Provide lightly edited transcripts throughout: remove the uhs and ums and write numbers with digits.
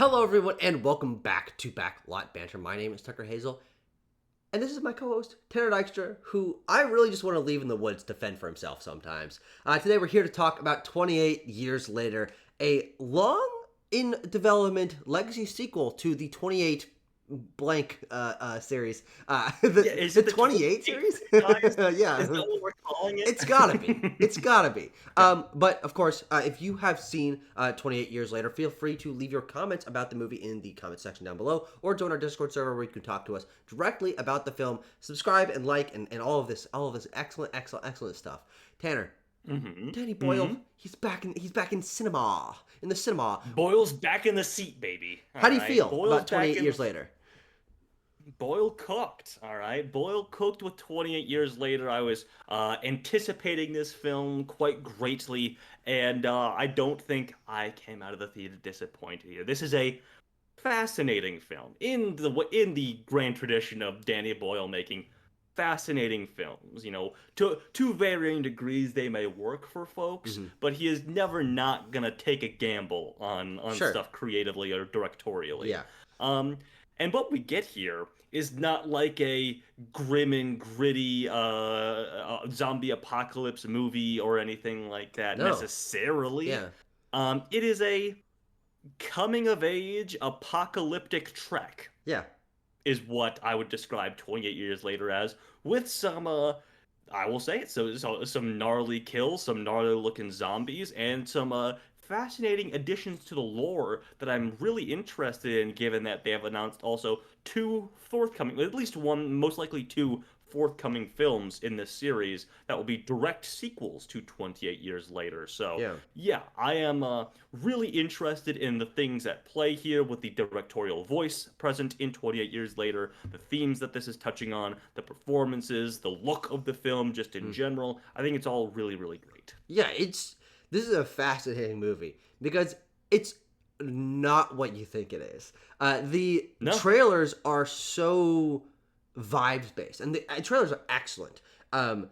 Hello, everyone, and welcome back to Backlot Banter. My name is Tucker Hazel, and this is my co-host, Tanner Dykstra, who I really just want to leave in the woods to fend for himself sometimes. Today, we're here to talk about 28 years later, a long in development legacy sequel to the 28 blank series. Is The it the 28 28 series? franchise? Yeah. Is that what we're calling it? It's gotta be. It's gotta be. Yeah. But of course, if you have seen 28 Years Later, feel free to leave your comments about the movie in the comment section down below, or join our Discord server where you can talk to us directly about the film. Subscribe and like and all of this excellent stuff. Tanner, Mm-hmm. Danny Boyle, Mm-hmm. he's back in the cinema. Boyle's back in the seat, baby. All How do you right. feel Boyle's about back 28 in the years later? Boyle cooked. All right. Boyle cooked with 28 years later. I was anticipating this film quite greatly, and I don't think I came out of the theater disappointed here. This is a fascinating film in the grand tradition of Danny Boyle making fascinating films. To varying degrees, they may work for folks, Mm-hmm. but he is never not gonna take a gamble on Sure. stuff creatively or directorially. Yeah. Um, and what we get here is not like a grim and gritty zombie apocalypse movie or anything like that No. necessarily. Yeah. It is a coming of age apocalyptic trek Yeah. is what I would describe 28 years later as, with some I will say it, so some gnarly kills, some gnarly looking zombies, and some fascinating additions to the lore that I'm really interested in, given that they have announced also two forthcoming, at least one, most likely two forthcoming films in this series that will be direct sequels to 28 years later. So, Yeah. yeah, I am really interested in the things at play here with the directorial voice present in 28 years later, the themes that this is touching on, the performances, the look of the film just in Mm. general. I think it's all really, really great. Yeah, this is a fascinating movie because it's not what you think it is. The No. trailers are so vibes based, and the trailers are excellent. Some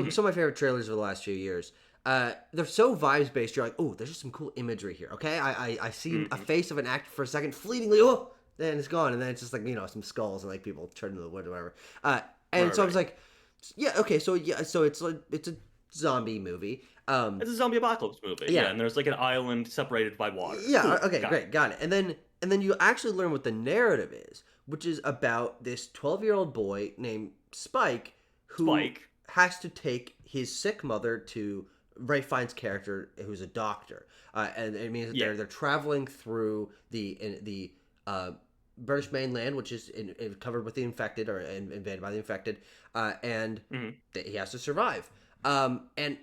of my favorite trailers of the last few years. They're so vibes based. You're like, oh, there's just some cool imagery here. Okay, I see a Mm-hmm. face of an actor for a second, fleetingly. Oh, then it's gone, and then it's just like some skulls and like people turn into the wood or whatever. And Right, so I was right. like, yeah, okay, so yeah, so it's a zombie movie. It's a zombie apocalypse movie, yeah, Yeah, and there's like an island separated by water. yeah, Cool, okay, got it. great, got it. And then you actually learn what the narrative is, which is about this 12-year-old boy named Spike who Spike. has to take his sick mother to Ray Fiennes' character, who's a doctor, and it means that Yeah. they're traveling through the British mainland, which is covered with the infected or invaded by the infected, and Mm-hmm. that he has to survive. And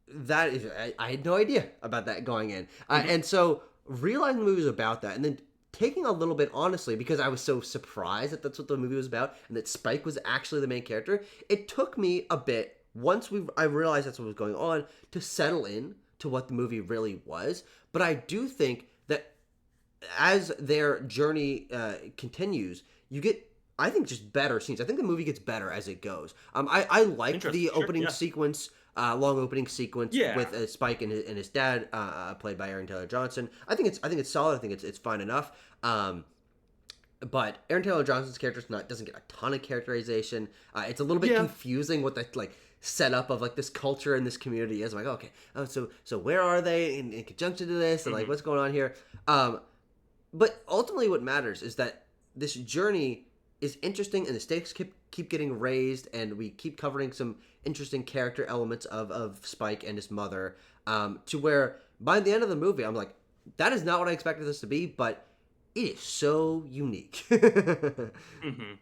that is, I had no idea about that going in, Mm-hmm. and so realizing the movie was about that, and then taking a little bit honestly because I was so surprised that that's what the movie was about, and that Spike was actually the main character. It took me a bit once I realized that's what was going on to settle in to what the movie really was. But I do think that as their journey continues, you get, I think, just better scenes. I think the movie gets better as it goes. I liked Interesting. the Sure. opening Yeah. sequence, long opening sequence Yeah. with Spike and his dad, played by Aaron Taylor Johnson. I think it's solid. I think it's fine enough. But Aaron Taylor Johnson's character doesn't get a ton of characterization. It's a little bit Yeah. confusing what the like setup of like this culture and this community is. I'm like, okay, so where are they in conjunction to this, and like Mm-hmm. what's going on here? But ultimately, what matters is that this journey is interesting, and the stakes keep getting raised, and we keep covering some interesting character elements of Spike and his mother. To where by the end of the movie, I'm like, that is not what I expected this to be, but it is so unique. Mm-hmm.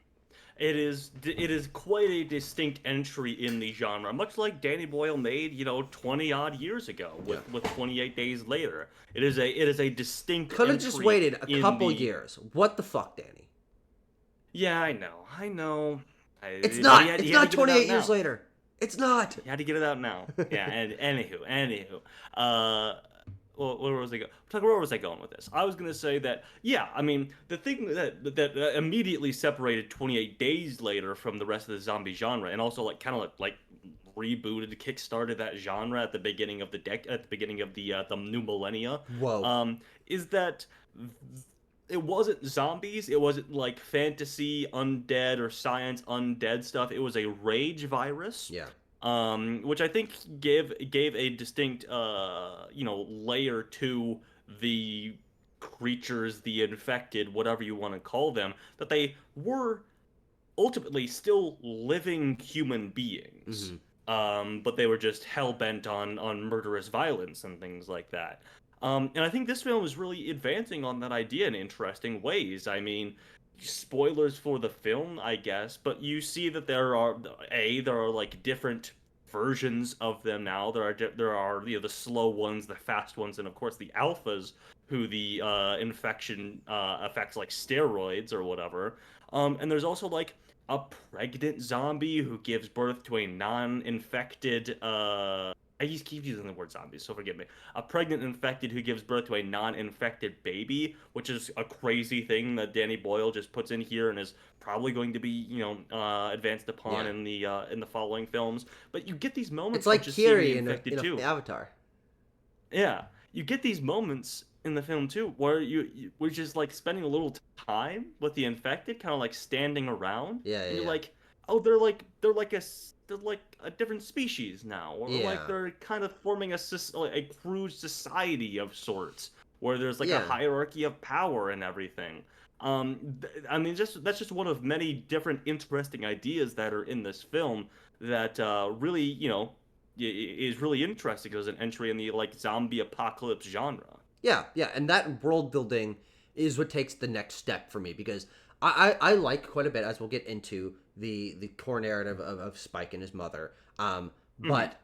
It is quite a distinct entry in the genre, much like Danny Boyle made, 20 odd years ago Yeah. with 28 Days Later. It is a distinct Could have just entry waited a in couple the. years. What the fuck, Danny? Yeah, I know. It's But not. It's he had to not get it out 28 years now. later. It's not. He had to get it out now. Yeah, and anywho, uh, where was I going? Where was I going with this? I was gonna say that, yeah, I mean, the thing that immediately separated 28 Days Later from the rest of the zombie genre, and also like kind of like rebooted, kickstarted that genre at the beginning of the new millennia, Whoa. is that it wasn't zombies. It wasn't like fantasy undead or science undead stuff. It was a rage virus, Yeah. which I think gave a distinct layer to the creatures, the infected, whatever you want to call them, that they were ultimately still living human beings. Hmm. But they were just hell bent on murderous violence and things like that. And I think this film is really advancing on that idea in interesting ways. I mean, spoilers for the film, I guess, but you see that there are like different versions of them now. There are the slow ones, the fast ones, and of course the alphas who the infection affects like steroids or whatever. And there's also like a pregnant zombie who gives birth to a non-infected I just keep using the word zombie, so forgive me. A pregnant infected who gives birth to a non-infected baby, which is a crazy thing that Danny Boyle just puts in here and is probably going to be, advanced upon Yeah. in the following films. But you get these It's moments of like just seeing the Kiri in infected too. Avatar. Yeah, you get these moments in the film too, where we're just like spending a little time with the infected, kind of like standing around, Yeah, and yeah, you're yeah. like, oh, they're like a different species now, or like Yeah. they're kind of forming like a crude society of sorts, where there's like a Yeah. hierarchy of power and everything. I mean, just that's just one of many different interesting ideas that are in this film that really, is really interesting as an entry in the like zombie apocalypse genre. Yeah, yeah, and that world building is what takes the next step for me because I like quite a bit as we'll get into the core narrative of Spike and his mother. Hmm. But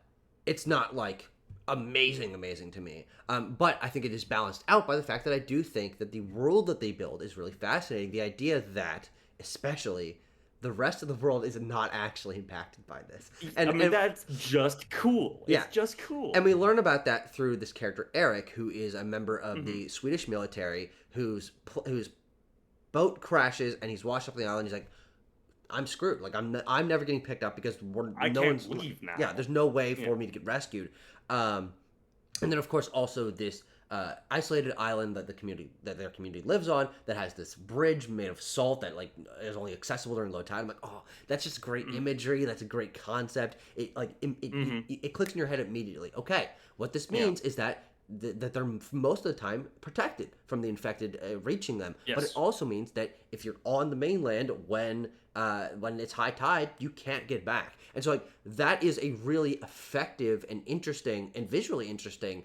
it's not like amazing to me. But I think it is balanced out by the fact that I do think that the world that they build is really fascinating. The idea that especially the rest of the world is not actually impacted by this. I And mean, and that's just cool. yeah, It's just and cool. we learn about that through this character Eric, who is a member of Hmm. the Swedish military, whose boat crashes and he's washed up on the island. He's like, I'm screwed. Like I'm never getting picked up because I no can't one's leave yeah. now. There's no way Yeah. for me to get rescued. Um, and then of course also this isolated island that their community lives on that has this bridge made of salt that like is only accessible during low tide. I'm like, oh, that's just great imagery. That's a great concept. It like Hmm. it clicks in your head immediately. Okay, what this Yeah. means is that that they're most of the time protected from the infected reaching them. But it Yes. also means that if you're on the mainland when it's high tide, you can't get back. And so like that is a really effective and interesting and visually interesting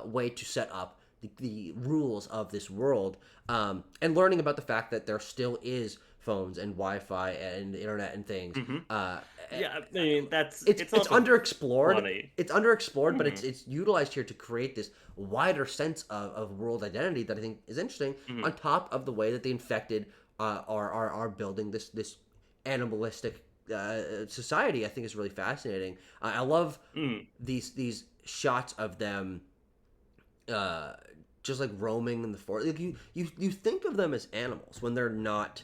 way to set up the rules of this world. And learning about the fact that there still is phones and Wi-Fi and internet and things. Hmm. Uh, Yeah. I mean, it's it's also underexplored. funny. It's underexplored, but Hmm. it's utilized here to create this wider sense of world identity that I think is interesting. Hmm. On top of the way that the infected are building this animalistic society, I think is really fascinating. I love Hmm. these shots of them uh, just like roaming in the forest. Like you think of them as animals when they're not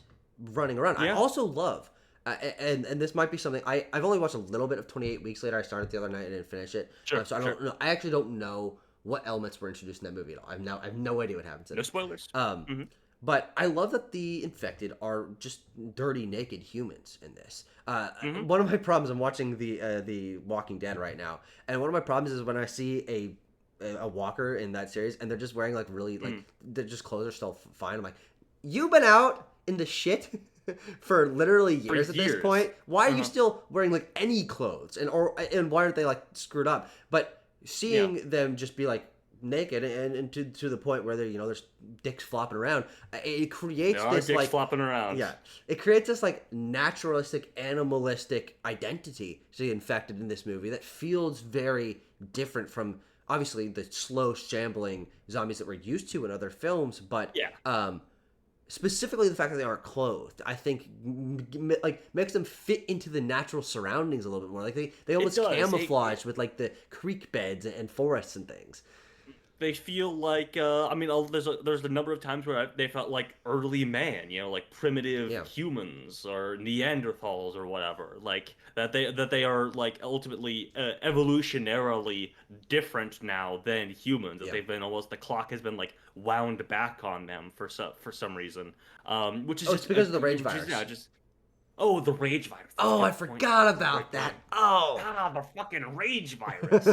running around. I Yeah. also love, and this might be something I've only watched a little bit of 28 Weeks Later. I started the other night and didn't finish it, Sure. so I Sure. don't know. I actually don't know what elements were introduced in that movie at all. I have no idea what happens in No it. spoilers. Um, Hmm. but I love that the infected are just dirty, naked humans in this. Hmm. One of my problems, I'm watching the Walking Dead right now, and one of my problems is when I see a walker in that series, and they're just wearing like really like their just clothes are still fine. I'm like, you've been out in the shit for literally For years at this years. point. Why are you Uh-huh. still wearing like any clothes? And why aren't they like screwed up? But Yeah. seeing them just be like naked and to the point where they're there's dicks flopping around, it There creates are this dicks like flopping around. yeah, it creates this like naturalistic, animalistic identity to the infected in this movie that feels very different from obviously the slow, shambling zombies that we're used to in other films, but Yeah. specifically the fact that they aren't clothed, I think like makes them fit into the natural surroundings a little bit more. Like they It almost does. camouflage with like the creek beds and forests and things. they feel like I mean there's a number of times where they felt like early man, like primitive Yeah, humans or Neanderthals or whatever, like that they are like ultimately evolutionarily different now than humans, that yeah. they've been almost the clock has been like wound back on them for some reason, which is Oh, it's just because of the rage which is yeah virus. just oh, the rage virus. That's a Oh, I good point. forgot That's a great about that. point. Oh. Ah, the fucking rage virus.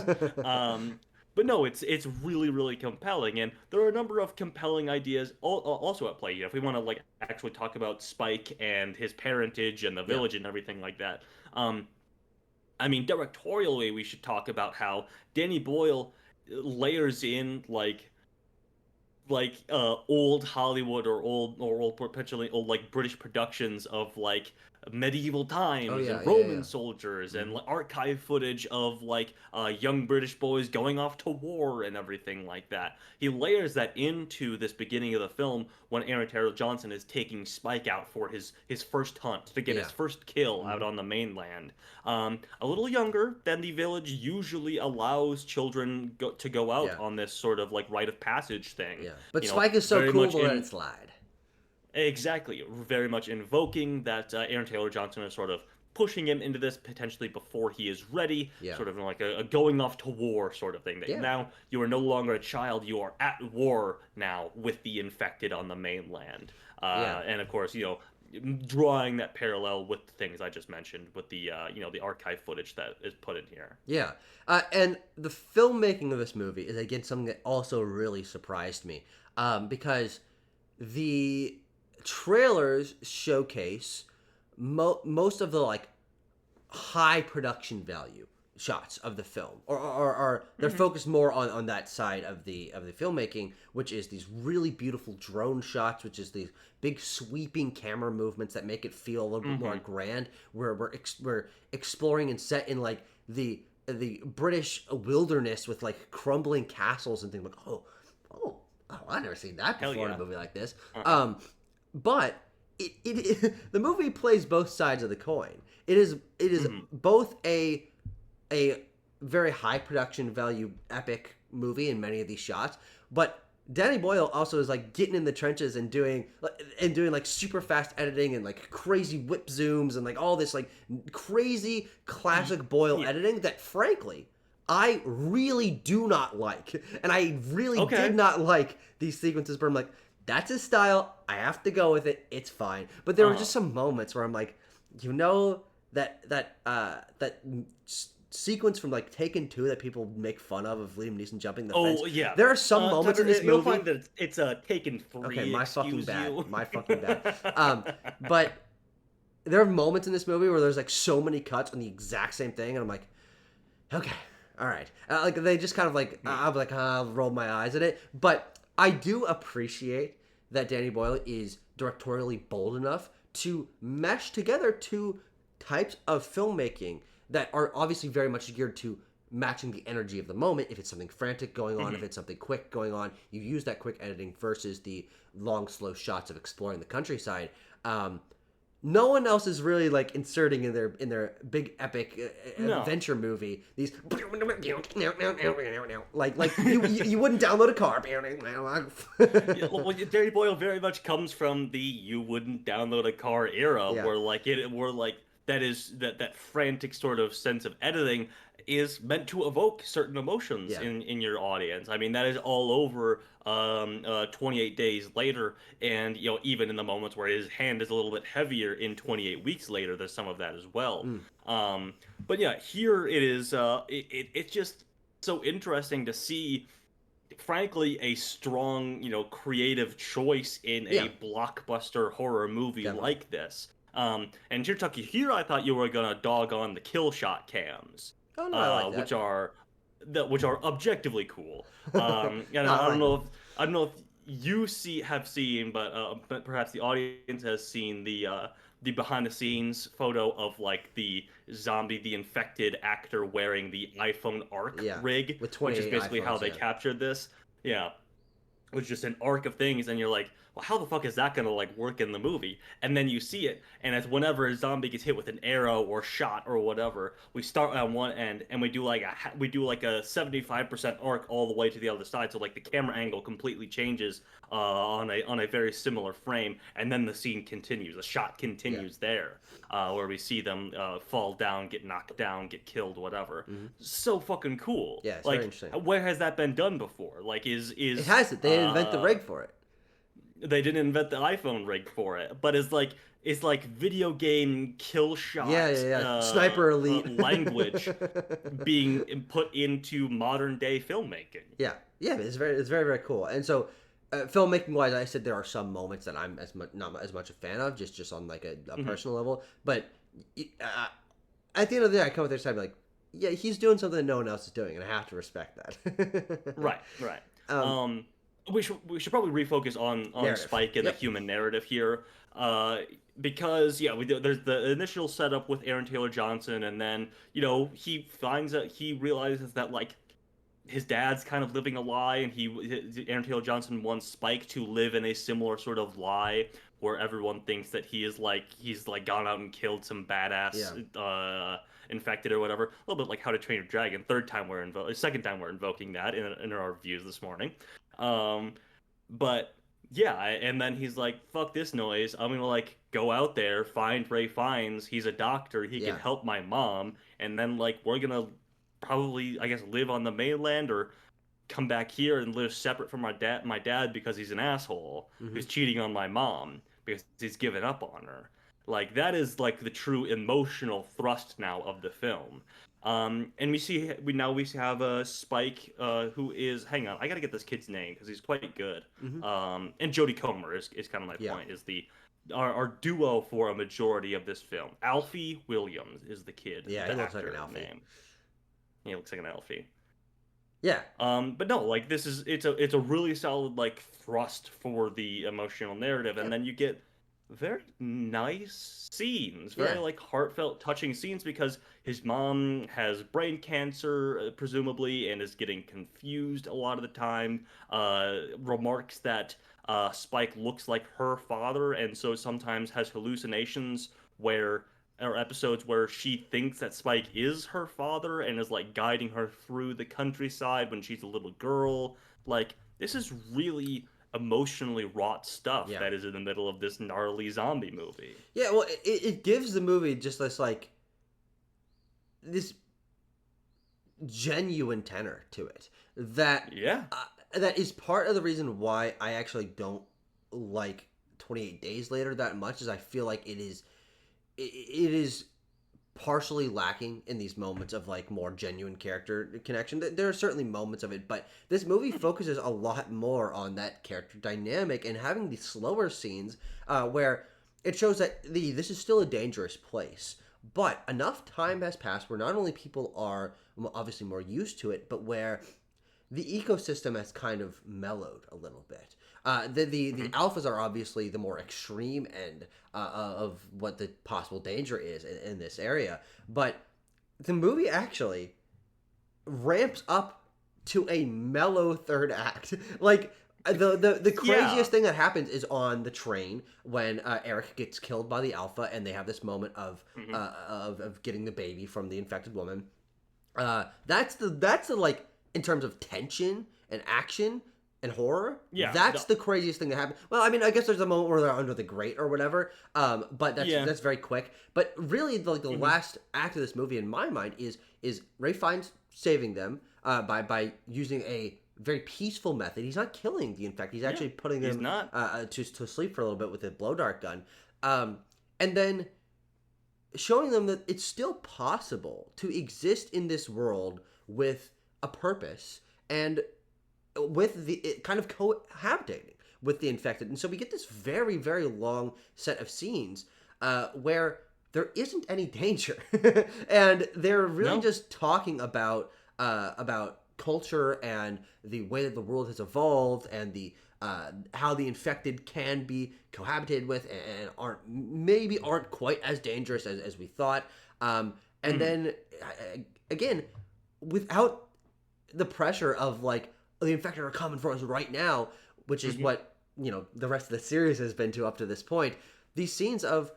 Um, but no, it's really really compelling, and there are a number of compelling ideas also at play. If we want to like actually talk about Spike and his parentage and the Yeah, village and everything like that. Um, I mean, directorially, we should talk about how Danny Boyle layers in old Hollywood or old potentially old like British productions of like medieval oh times yeah, and yeah, yeah. Roman soldiers and Hmm. like, archive footage of like young British boys going off to war and everything like that. He layers that into this beginning of the film when Aaron Taylor Johnson is taking Spike out for his first hunt to get Yeah. his first kill Hmm. out on the mainland. A little younger than the village usually allows children to go out Yeah. on this sort of like rite of passage thing. Yeah. But You know, Spike is so very cool much to let in it slide. exactly, very much invoking that Aaron Taylor Johnson is sort of pushing him into this potentially before he is ready, Yeah. sort of like a going off to war sort of thing. That Yeah. now you are no longer a child, you are at war now with the infected on the mainland. Yeah. And of course, drawing that parallel with the things I just mentioned, with the the archive footage that is put in here. Yeah. And the filmmaking of this movie is again something that also really surprised me, because the trailers showcase most of the like high production value shots of the film, or they're Hmm. focused more on that side of the filmmaking, which is these really beautiful drone shots, which is these big sweeping camera movements that make it feel a little bit more Hmm. grand, where we're exploring and set in like the British wilderness with like crumbling castles and things like oh I've never seen that Hell before in a yeah. movie like this. Uh-huh. But the movie plays both sides of the coin. It is Hmm. both a very high production value epic movie in many of these shots, but Danny Boyle also is like getting in the trenches and doing like super fast editing and like crazy whip zooms and like all this like crazy classic Boyle Yeah. editing that frankly I really do not like. And I really did Okay. not like these sequences where I'm like, that's his style. I have to go with it. It's fine. But there were Uh-huh. just some moments where I'm like, that sequence from like Taken 2 that people make fun of Liam Neeson jumping the fence. Oh yeah. There are some moments Tucker, in this you'll find movie. that it's a Taken Okay, 3, my fucking excuse bad. you. My fucking bad. But there are moments in this movie where there's like so many cuts on the exact same thing, and I'm like, okay, all right. Like they just kind of like I'll be like I'll roll my eyes at it, but I do appreciate that Danny Boyle is directorially bold enough to mesh together two types of filmmaking that are obviously very much geared to matching the energy of the moment. If it's something frantic going on, if it's something quick going on, you use that quick editing versus the long, slow shots of exploring the countryside. No one else is really like inserting in their big epic No. adventure movie these you wouldn't download a car. Yeah, well, Danny Boyle very much comes from the you wouldn't download a car era, Yeah, where like that frantic sort of sense of editing is meant to evoke certain emotions yeah, in your audience. I mean, that is all over 28 Days Later, and even in the moments where his hand is a little bit heavier in 28 Weeks Later, there's some of that as well. mm, But yeah, here it is. It's just so interesting to see, frankly, a strong, creative choice in yeah, a blockbuster horror movie definitely. like this. And here I thought you were gonna dog on the kill shot cams, Oh no, I like which that. are objectively cool. And No, I like them. I don't know if you have seen, but perhaps the audience has seen the behind the scenes photo of like the infected actor wearing the iPhone Arc Yeah, rig, with which is 28 basically how iPhones. they Yeah, captured this. Yeah. was just an arc of things, and you're like, well, how the fuck is that gonna like work in the movie? And then you see it, and it's whenever a zombie gets hit with an arrow or shot or whatever, we start on one end and we do like a 75% arc all the way to the other side, so like the camera angle completely changes on a very similar frame, and then the scene continues, the shot Yeah. continues there, where we see them fall down, get knocked down, get killed, whatever. Hmm. So fucking cool. Yeah, it's very Like, interesting. where has that been done before? Like, It has it. They didn't invent the rig for it. they didn't invent the iPhone rig for it, but it's like video game kill Yeah, shot yeah, yeah. Sniper Elite. language being put into modern day filmmaking. Yeah, yeah, it's very, very cool. And so, filmmaking wise, I said there are some moments that I'm as much not as much a fan of, just on like a Hmm. personal level. But at the end of the day, I come with this side like, yeah, he's doing something that no one else is doing, and I have to respect that. Right, right. um, Um, we should probably refocus on Narrative. Spike and the Yep. human narrative here, uh, because yeah, there's the initial setup with Aaron Taylor Johnson, and then he realizes that like his dad's kind of living a lie, and Aaron Taylor Johnson wants Spike to live in a similar sort of lie where everyone thinks that he's like gone out and killed some Yeah. badass infected or whatever. A little bit like How to Train Your Dragon. Second time we're invoking that in our reviews this morning. Um, but yeah, and then he's like, "Fuck this noise! I'm gonna like go out there, find Ray Fiennes. He's a doctor. He can Yeah. help my mom, and then like we're gonna probably, I guess, live on the mainland or come back here and live separate from my dad because he's an asshole Hmm. who's cheating on my mom because he's given up on her. Like that is like the true emotional thrust now of the film. And we have a Spike who is, hang on, I gotta get this kid's name because he's quite good. Hmm. And Jodie Comer is kind of my Yeah. point, is the our duo for a majority of this film. Alfie Williams is the kid, Yeah, he the looks like an actor Alfie. name. He looks like an Alfie. Yeah. But no, like it's a really solid like thrust for the emotional narrative, Yeah. and then you get very nice scenes, very Yeah. like heartfelt, touching scenes because his mom has brain cancer, presumably, and is getting confused a lot of the time. Remarks that Spike looks like her father, and so sometimes has hallucinations where or episodes where she thinks that Spike is her father and is like guiding her through the countryside when she's a little girl. Like, this is really emotionally wrought stuff Yeah. that is in the middle of this gnarly zombie movie. Yeah. Well, it gives the movie just this like this genuine tenor to it that Yeah. that is part of the reason why I actually don't like 28 Days Later that much. Is I feel like it is partially lacking in these moments of like more genuine character connection. There are certainly moments of it, but this movie focuses a lot more on that character dynamic and having these slower scenes where it shows that this is still a dangerous place. But enough time has passed where not only people are obviously more used to it, but where the ecosystem has kind of mellowed a little bit. The Hmm. alphas are obviously the more extreme end of what the possible danger is in this area, but the movie actually ramps up to a mellow third act. Like the Yeah. craziest thing that happens is on the train when Eric gets killed by the alpha, and they have this moment Hmm. of getting the baby from the infected woman. That's the like in terms of tension and action and horror. Yeah. That's the craziest thing that happened. Well, I mean, I guess there's a moment where they're under the grate or whatever. But Yeah. that's very quick. But really, like the Hmm. last act of this movie, in my mind, is Ray Fiennes saving them by using a very peaceful method. He's not killing the infected. He's actually putting He's them not. to sleep for a little bit with a blow dart gun. And then showing them that it's still possible to exist in this world with a purpose and with the it kind of cohabitating with the infected. And so we get this very, very long set of scenes where there isn't any danger, and they're really No. just talking about culture and the way that the world has evolved and the how the infected can be cohabitated with and aren't quite as dangerous as we thought. And Mhm. then again, without the pressure of like the infected are coming for us right now, which is Hmm. what the rest of the series has been to up to this point. These scenes of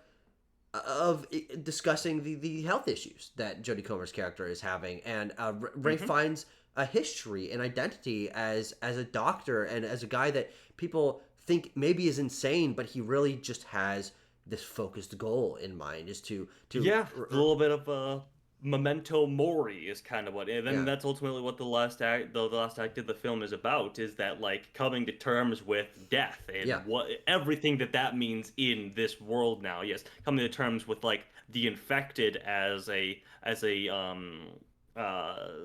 discussing the health issues that Jodie Comer's character is having, and Ray Hmm. finds a history and identity as a doctor and as a guy that people think maybe is insane, but he really just has this focused goal in mind, is to Yeah, a little bit of memento mori is kind of what, and then yeah, that's ultimately what the last act of the film is about, is that like coming to terms with death yeah, and what everything that means in this world now. Yes, coming to terms with like the infected as a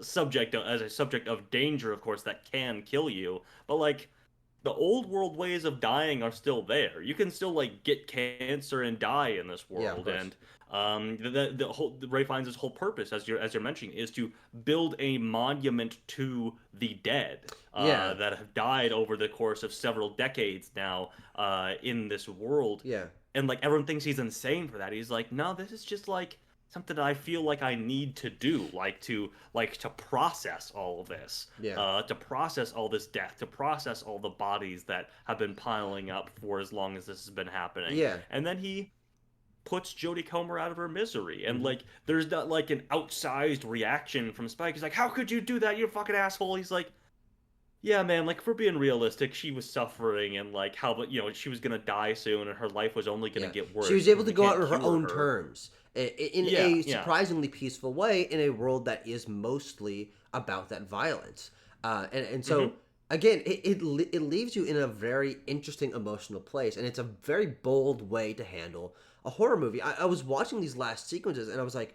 subject of danger, of course, that can kill you, but like the old world ways of dying are still there. You can still like get cancer and die in this yeah, of world, course, and the whole Ray finds his whole purpose, as you're mentioning, is to build a monument to the dead yeah, that have died over the course of several decades now in this world, yeah, and like everyone thinks he's insane for that. He's like, no, this is just like something that I feel like I need to do, like to process all of this, yeah, to process all this death, to process all the bodies that have been piling up for as long as this has been happening. yeah. And then he puts Jodie Comer out of her misery. And Hmm. like there's not like an outsized reaction from Spike. He's like, how could you do that, you fucking asshole? He's like, yeah, man, like if we're being realistic, she was suffering and like how, but she was gonna die soon and her life was only gonna Yeah, get she worse was able because to we go out can't on her cure own her. terms in Yeah, a yeah. surprisingly peaceful way in a world that is mostly about that violence. And so Hmm. again, it leaves you in a very interesting emotional place, and it's a very bold way to handle a horror movie. I was watching these last sequences, and I was like,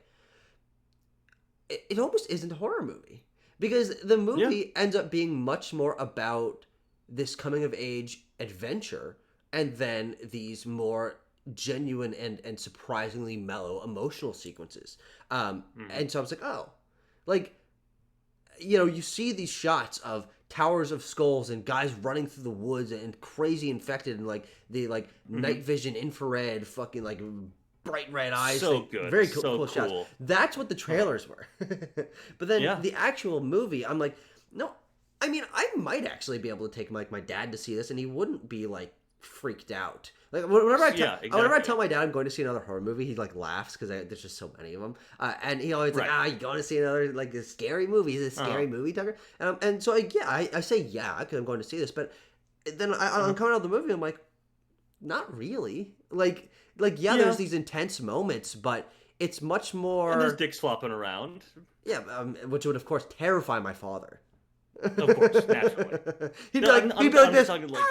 it almost isn't a horror movie because the Yeah. movie ends up being much more about this coming of age adventure and then these more genuine and surprisingly mellow emotional sequences. Hmm. And so I was like, oh, like, you see these shots of towers of skulls and guys running through the woods and crazy infected and like the like night Hmm. vision infrared fucking like bright red eyes So thing. good, Very so cool shots. cool. That's what the Uh-huh. trailers were. But then Yeah. the actual movie, I'm like, no. I mean, I might actually be able to take my dad to see this, and he wouldn't be like freaked out. Like Yeah, whenever I exactly. tell my dad I'm going to see another horror movie, he like laughs because there's just so many of them. And he always like, Right. you going to see another like a scary movie? Is it a Uh-huh. scary movie, Tucker? And so yeah, I say yeah, because I'm going to see this, but then I'm Uh-huh. coming out of the movie, I'm like, not really. Like yeah, there's Yeah. these intense moments, but it's much And there's more dicks flopping around. yeah, which would of course terrify my father. Of course, naturally. he'd be No, I'm, like he'd I'm, be like I'm just this. talking like,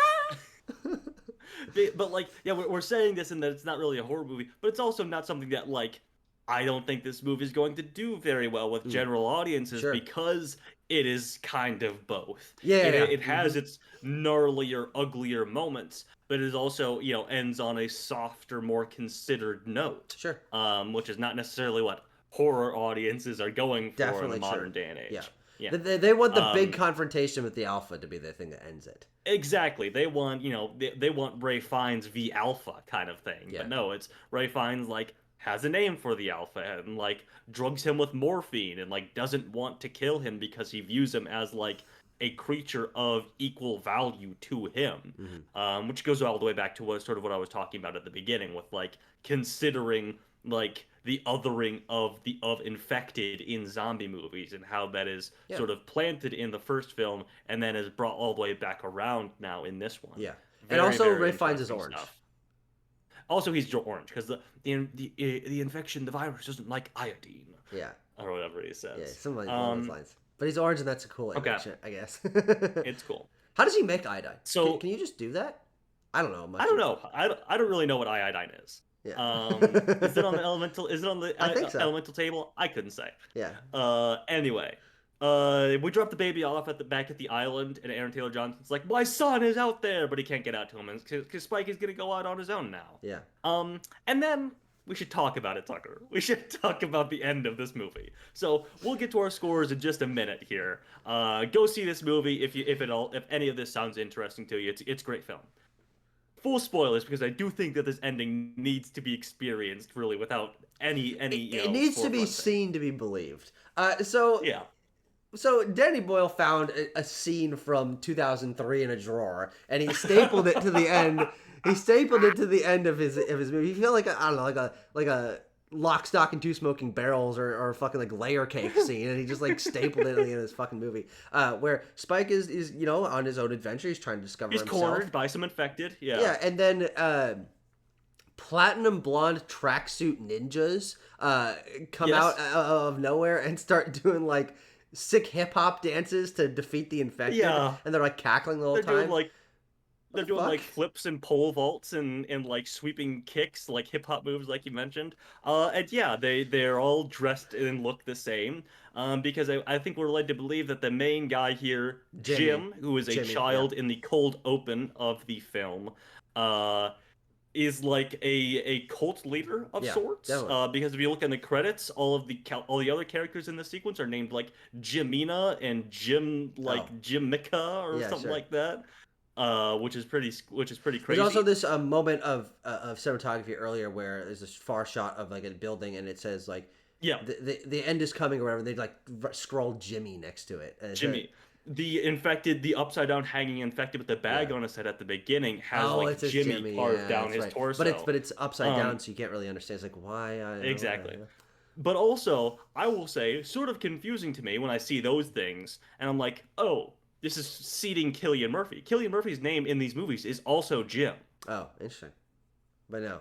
but like, yeah, we're saying this and that it's not really a horror movie, but it's also not something that like I don't think this movie is going to do very well with Mm, general audiences sure. because it is kind of both. Yeah, It yeah. it Hmm. has its gnarlier, uglier moments, but it also ends on a softer, more considered note, Sure. which is not necessarily what horror audiences are going for in the Definitely true. modern day and Yeah. age. Yeah. They want the big Um, confrontation with the alpha to be the thing that ends it. Exactly. They want, they want Ray Fiennes v Alpha kind of thing. Yeah. But no, it's Ray Fiennes like has a name for the Alpha and like drugs him with morphine and like doesn't want to kill him because he views him as like a creature of equal value to him. Hmm. Which goes all the way back to what I was talking about at the beginning with like considering like the othering of infected in zombie movies and how that is Yeah. sort of planted in the first film and then is brought all the way back around now in this one. Yeah. And Very, also very Ray finds his interesting orange. stuff. Also, he's orange because the infection, the virus doesn't like iodine Yeah. or whatever he Yeah. says. Something along those lines. But he's orange, and that's a cool Okay, image, I guess. it's cool. How does he make iodine? So Can you just do that? I don't know I much. don't know. I don't really know what iodine is. Yeah. Is it on the elemental? Is it on the I think so. elemental table? I couldn't say. Yeah. Anyway, we drop the baby off back at the island, and Aaron Taylor Johnson's like, "My son is out there," but he can't get out to him because Spike is gonna go out on his own now. Yeah. And then we should talk about it, Tucker. We should talk about the end of this movie. So we'll get to our scores in just a minute here. Go see this movie if any of this sounds interesting to you. It's a great film. Full spoilers because I do think that this ending needs to be experienced really without any It needs to be forefronting. seen to be believed. So Yeah. So Danny Boyle found a scene from 2003 in a drawer, and he stapled it to the end. He stapled it to the end of his movie. You feel like I don't know, like a Lock, Stock, and Two Smoking Barrels or fucking like layer cake scene, and he just like stapled it at the end of his fucking movie. Where Spike is on his own adventure. He's trying to discover He's himself. cornered by some infected. Yeah. Yeah, and then platinum blonde tracksuit ninjas come out of nowhere and start doing like sick hip hop dances to defeat the infected. Yeah. And they're like cackling the whole They're time. doing like What they're the doing fuck? like flips and pole vaults and like sweeping kicks, like hip hop moves, like you mentioned. And yeah, they're all dressed and look the same. Because I think we're led to believe that the main guy here, Jimmy. Jim, who is a Jimmy, yeah. child in the cold open of the film, uh, is like a cult leader of Yeah, sorts. definitely. Because if you look in the credits, all the other characters in the sequence are named like Jimina and Jim Oh, like Jimika or yeah, something sure. like that. Which is pretty There's also crazy. this moment of cinematography earlier where there's this far shot of like a building and it says like Yeah, the end is coming or whatever. They like scroll Jimmy next to it. And it's Jimmy. The infected, the upside down hanging infected with the yeah. bag on his head at the beginning has Oh, like it says Jimmy Jimmy. carved Yeah, down that's his right. torso. But it's upside down, Um, so you can't really understand. It's like why I don't exactly. know. But also, I will say, sort of confusing to me when I see those things, and I'm like, oh, this is seeding Killian Murphy. Killian Murphy's name in these movies is also Jim. Oh, interesting. But no.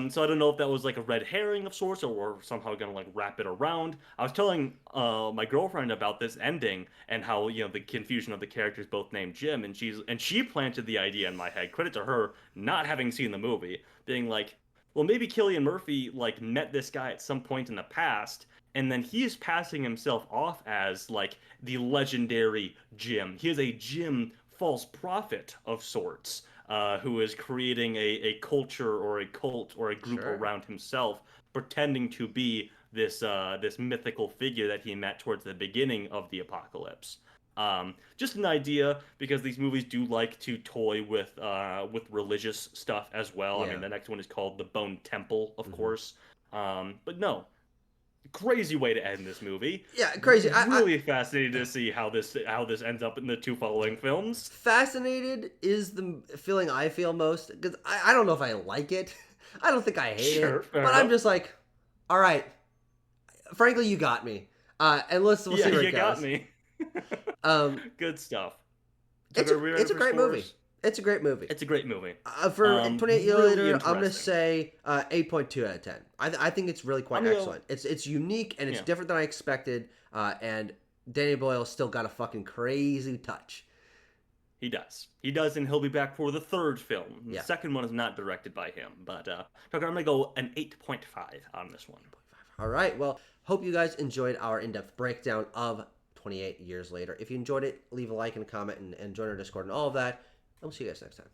So I don't know if that was like a red herring of sorts, or we're somehow gonna like wrap it around. I was telling my girlfriend about this ending and how the confusion of the characters both named Jim, and she planted the idea in my head. Credit to her not having seen the movie, being like, well, maybe Killian Murphy like met this guy at some point in the past, and then he is passing himself off as like the legendary Jim. He is a Jim false prophet of sorts who is creating a culture or a cult or a group Sure. around himself, pretending to be this mythical figure that he met towards the beginning of the apocalypse. Just an idea because these movies do like to toy with religious stuff as well. I Yeah. mean, the next one is called the Bone Temple, of Hmm. course. But no, crazy way to end this movie. Yeah, crazy. Really fascinated to see how this ends up in the two following films. Fascinated is the feeling I feel most because I don't know if I like it. I don't think I hate Sure, it, fair but I'm enough. just like, all right. Frankly, you got me. And we'll Yeah, see where you it got goes. me. Um, Good stuff. So it's are a we ready it's a for great movie. scores? It's a great movie. It's a great movie. For 28 years Really later, I'm gonna interesting. say 8.2 out of 10. I think it's really quite I'm gonna go, excellent. It's unique and it's yeah, different than I expected. And Danny Boyle still got a fucking crazy touch. he does. He does, and he'll be back for the third film. The Yeah. second one is not directed by him, but Tucker, I'm gonna go an 8.5 on this one. All right. Well, hope you guys enjoyed our in-depth breakdown of 28 years later. If you enjoyed it, leave a like and a comment and join our Discord and all of that. And we'll see you guys next time.